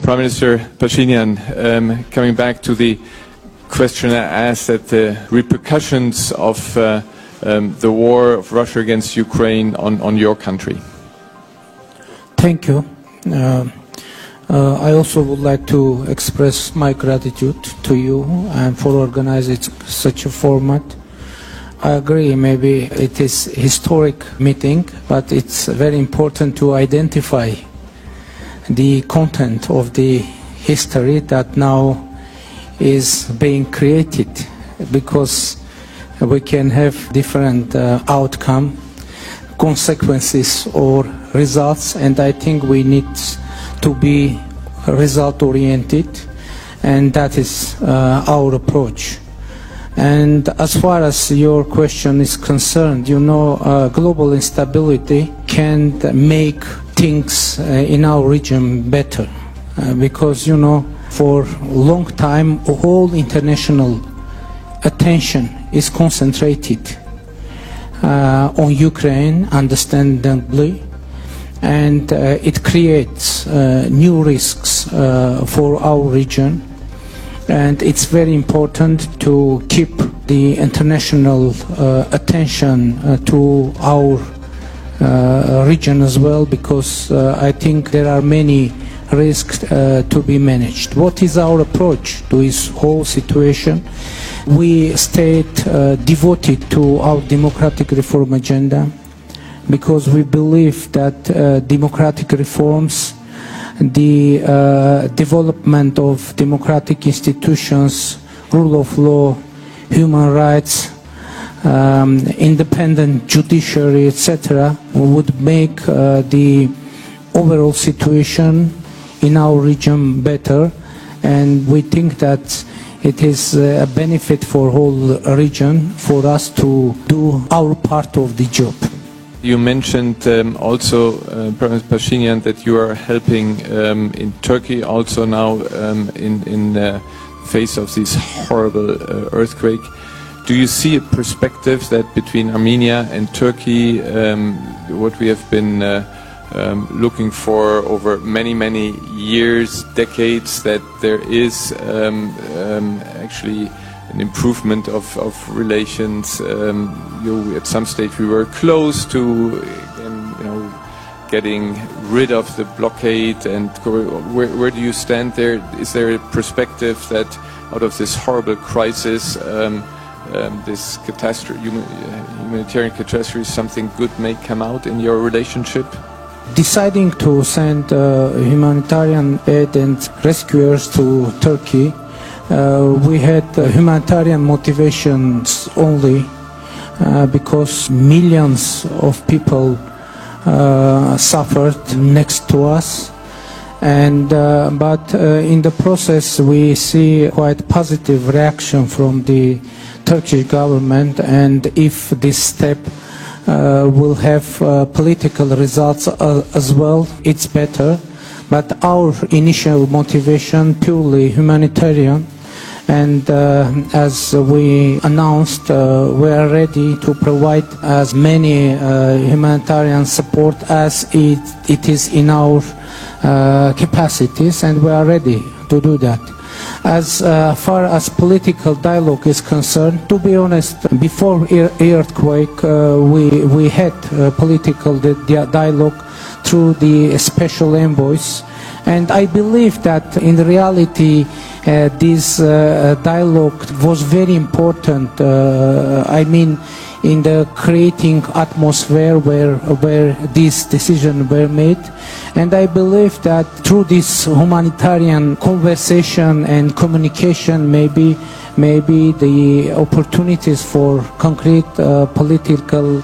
Prime Minister Pashinyan, coming back to the question I asked at the repercussions of the war of Russia against Ukraine on your country. Thank you. I also would like to express my gratitude to you and for organizing such a format. I agree, maybe it is a historic meeting, but it's very important to identify the content of the history that now is being created, because we can have different outcome, consequences or results, and I think we need to be result-oriented, and that is our approach. And as far as your question is concerned, you know, global instability can make things in our region better, because, you know, for a long time, all international attention is concentrated on Ukraine, understandably, and it creates new risks for our region. And it's very important to keep the international attention to our region as well, because I think there are many risks to be managed. What is our approach to this whole situation? We stayed devoted to our democratic reform agenda, because we believe that democratic reforms, the development of democratic institutions, rule of law, human rights, independent judiciary, etc., would make the overall situation in our region better, and we think that it is a benefit for whole region for us to do our part of the job. You mentioned also, President Pashinyan, that you are helping in Turkey also now in the face of this horrible earthquake. Do you see a perspective that between Armenia and Turkey, what we have been looking for over many years, decades, that there is actually an improvement of relations? At some stage we were close to getting rid of the blockade, and where do you stand there? Is there a perspective that out of this horrible crisis, this catastrophe, humanitarian catastrophe, something good may come out in your relationship? Deciding to send humanitarian aid and rescuers to Turkey, we had humanitarian motivations only, because millions of people suffered next to us, and but in the process we see quite positive reaction from the Turkish government, and if this step will have political results as well, it's better. But our initial motivation purely humanitarian, and as we announced, we are ready to provide as many humanitarian support as it is in our capacities, and we are ready to do that. As far as political dialogue is concerned, to be honest, before earthquake, we had political dialogue through the special envoys, and I believe that in reality this dialogue was very important. I mean, in the creating atmosphere where these decisions were made, and I believe that through this humanitarian conversation and communication, maybe the opportunities for concrete political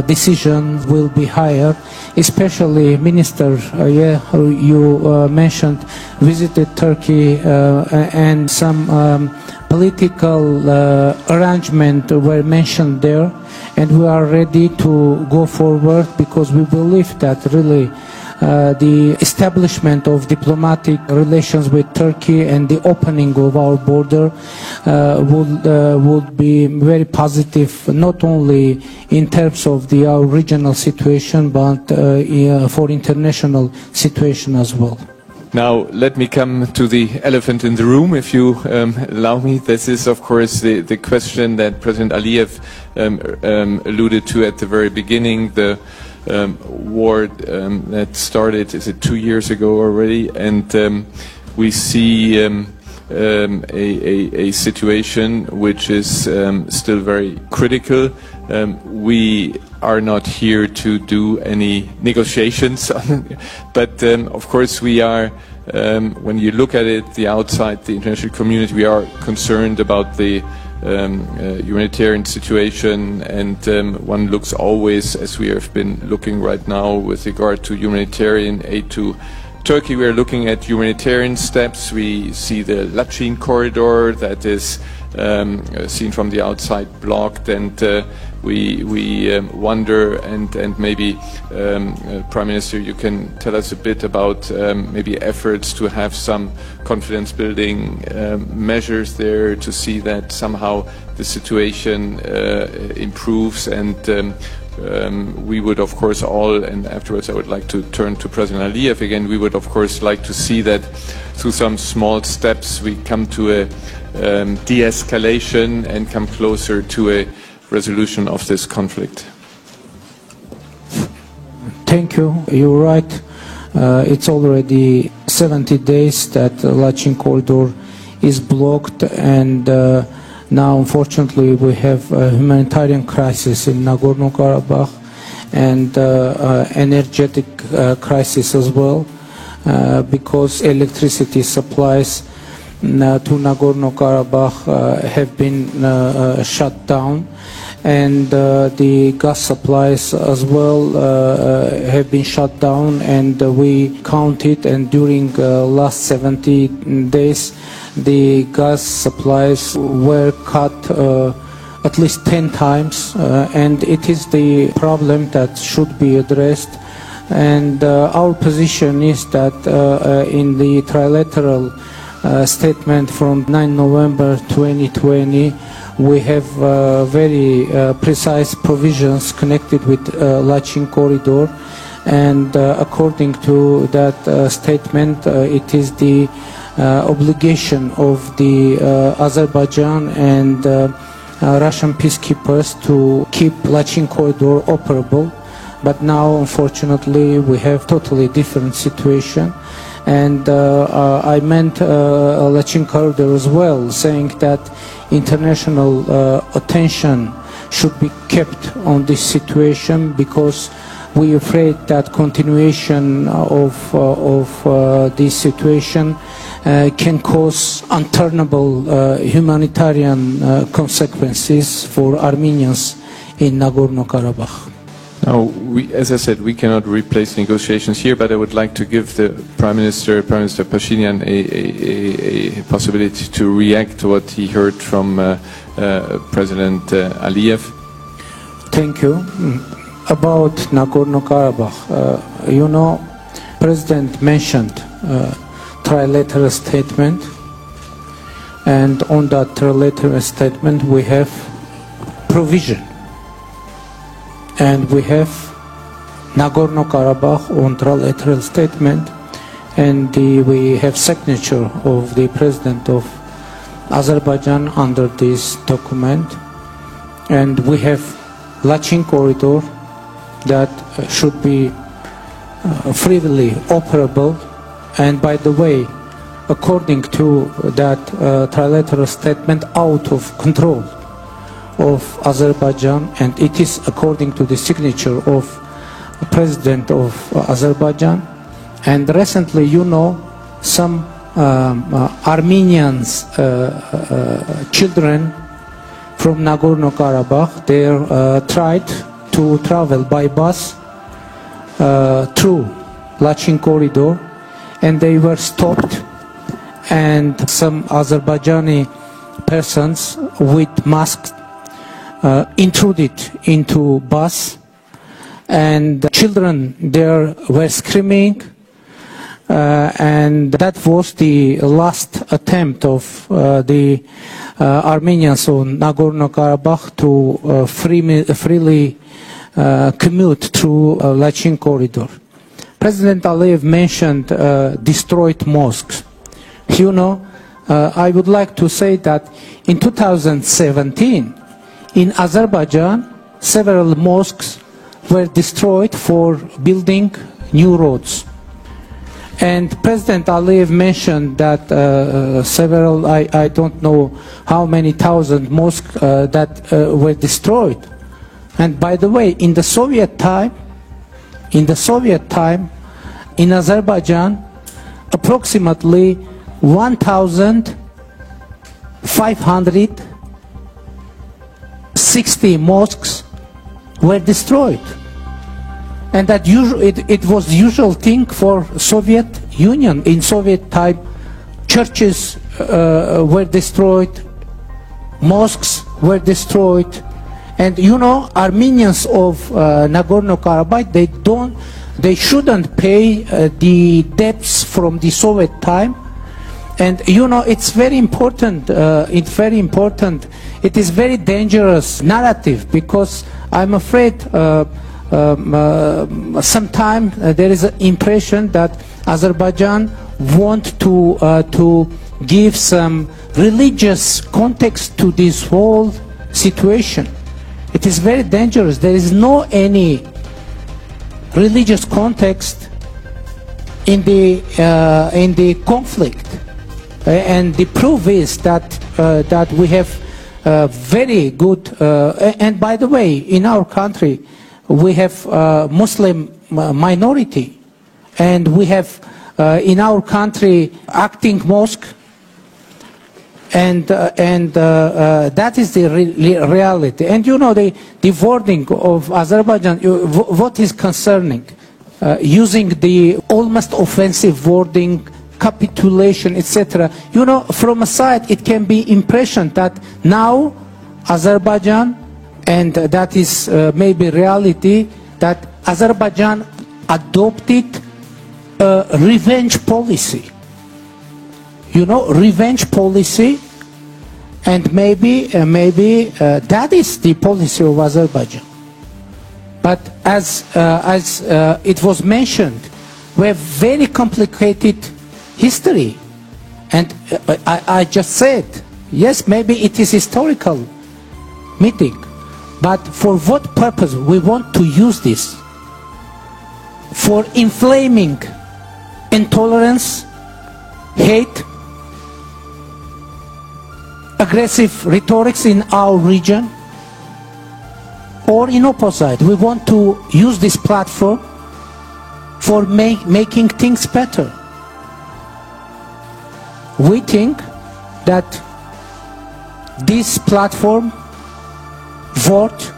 decisions will be higher. Especially, Minister, you mentioned visited Turkey, and some political arrangement were mentioned there, and we are ready to go forward, because we believe that really the establishment of diplomatic relations with Turkey and the opening of our border would be very positive, not only in terms of our regional situation, but for international situation as well. Now, let me come to the elephant in the room, if you allow me. This is, of course, the question that President Aliyev alluded to at the very beginning, the war that started, is it 2 years ago already? And we see a situation which is still very critical. We are not here to do any negotiations, but of course we are, when you look at it, the outside, the international community, we are concerned about the humanitarian situation, and one looks always, as we have been looking right now with regard to humanitarian aid to Turkey, we are looking at humanitarian steps. We see the Lachin corridor that is seen from the outside blocked, and we wonder, and maybe Prime Minister, you can tell us a bit about maybe efforts to have some confidence building measures there to see that somehow the situation improves, and we would of course all, and afterwards I would like to turn to President Aliyev again, we would of course like to see that through some small steps we come to a de-escalation and come closer to a resolution of this conflict. Thank you. You're right. It's already 70 days that the Lachin corridor is blocked, and now unfortunately we have a humanitarian crisis in Nagorno-Karabakh and energetic crisis as well, because electricity supplies to Nagorno-Karabakh have been shut down, and the gas supplies as well have been shut down, and we counted, and during last 70 days the gas supplies were cut at least 10 times, and it is the problem that should be addressed. And our position is that in the trilateral statement from 9 November 2020, we have very precise provisions connected with Lachin corridor, and according to that statement, it is the obligation of the Azerbaijan and Russian peacekeepers to keep Lachin corridor operable. But now, unfortunately, we have totally different situation. And I meant Lachin corridor as well, saying that international attention should be kept on this situation, because we are afraid that continuation of this situation can cause unturnable humanitarian consequences for Armenians in Nagorno-Karabakh. Now, as I said, we cannot replace negotiations here, but I would like to give the Prime Minister Pashinyan, a possibility to react to what he heard from President Aliyev. Thank you. About Nagorno-Karabakh, you know, President mentioned trilateral statement, and on that trilateral statement we have provision. And we have Nagorno-Karabakh on trilateral statement, and we have signature of the President of Azerbaijan under this document, and we have Lachin corridor that should be freely operable. And by the way, according to that trilateral statement, out of control of Azerbaijan, and it is according to the signature of the President of Azerbaijan. And recently, you know, some Armenians children from Nagorno-Karabakh, they tried to travel by bus through Lachin corridor, and they were stopped, and some Azerbaijani persons with masks intruded into bus, and the children there were screaming, and that was the last attempt of the Armenians on Nagorno-Karabakh to freely commute through Lachin corridor. President Aliyev mentioned destroyed mosques. You know, I would like to say that in 2017, in Azerbaijan, several mosques were destroyed for building new roads. And President Aliyev mentioned that several, I don't know how many thousand mosques that were destroyed. And by the way, in the Soviet time, in Azerbaijan, approximately 1,560 mosques were destroyed. And that it was the usual thing for Soviet Union. In Soviet time, churches were destroyed, mosques were destroyed. And you know, Armenians of Nagorno-Karabakh, they shouldn't pay the debts from the Soviet time. And you know, it's very important, it is very dangerous narrative, because I'm afraid sometimes there is an impression that Azerbaijan want to give some religious context to this whole situation. It is very dangerous. There is no any religious context in the conflict, and the proof is that we have very good. And by the way, in our country, we have Muslim minority, and we have in our country acting mosque. And that is the reality. And you know, the wording of Azerbaijan, what is concerning, using the almost offensive wording, capitulation, etc. You know, from a side it can be impression that now Azerbaijan, and that is maybe reality, that Azerbaijan adopted a revenge policy. You know, revenge policy, and maybe that is the policy of Azerbaijan. But as it was mentioned, we have very complicated history, and I just said, yes, maybe it is historical meeting, but for what purpose we want to use this? For inflaming intolerance, hate, aggressive rhetorics in our region, or in opposite, we want to use this platform for making things better. We think that this platform vote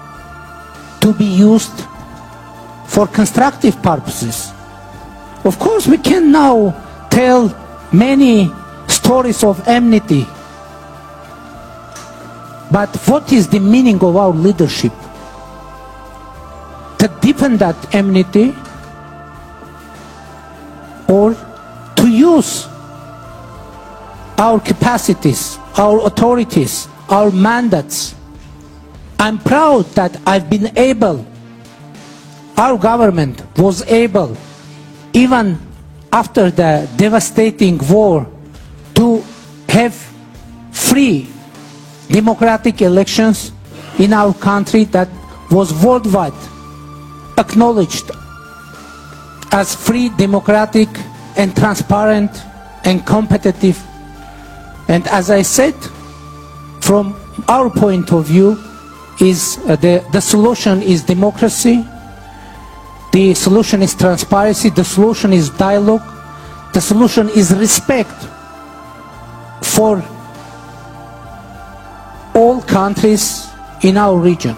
to be used for constructive purposes. Of course, we can now tell many stories of enmity, but what is the meaning of our leadership? To deepen that enmity, or to use our capacities, our authorities, our mandates. I'm proud that I've been able, our government was able, even after the devastating war, to have free democratic elections in our country that was worldwide acknowledged as free, democratic, and transparent, and competitive. And as I said, from our point of view, is the solution is democracy, the solution is transparency, the solution is dialogue, the solution is respect for all countries in our region.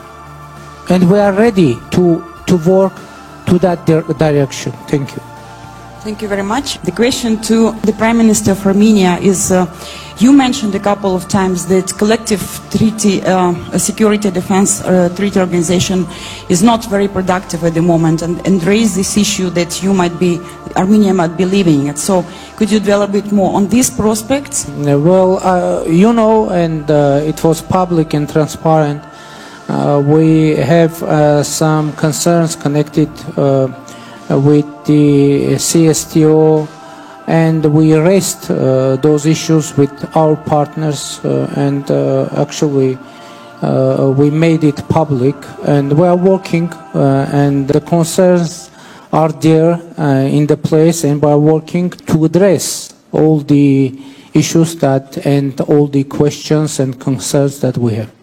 And we are ready to work to that direction. Thank you. Thank you very much. The question to the Prime Minister of Armenia is, you mentioned a couple of times that collective treaty, security defense treaty organization is not very productive at the moment, and raised this issue that Armenia might be leaving it. So could you dwell a bit more on these prospects? Well, you know, and it was public and transparent. We have some concerns connected with the CSTO, and we raised those issues with our partners, and actually we made it public, and we are working, and the concerns are there in the place, and we are working to address all the issues that and all the questions and concerns that we have.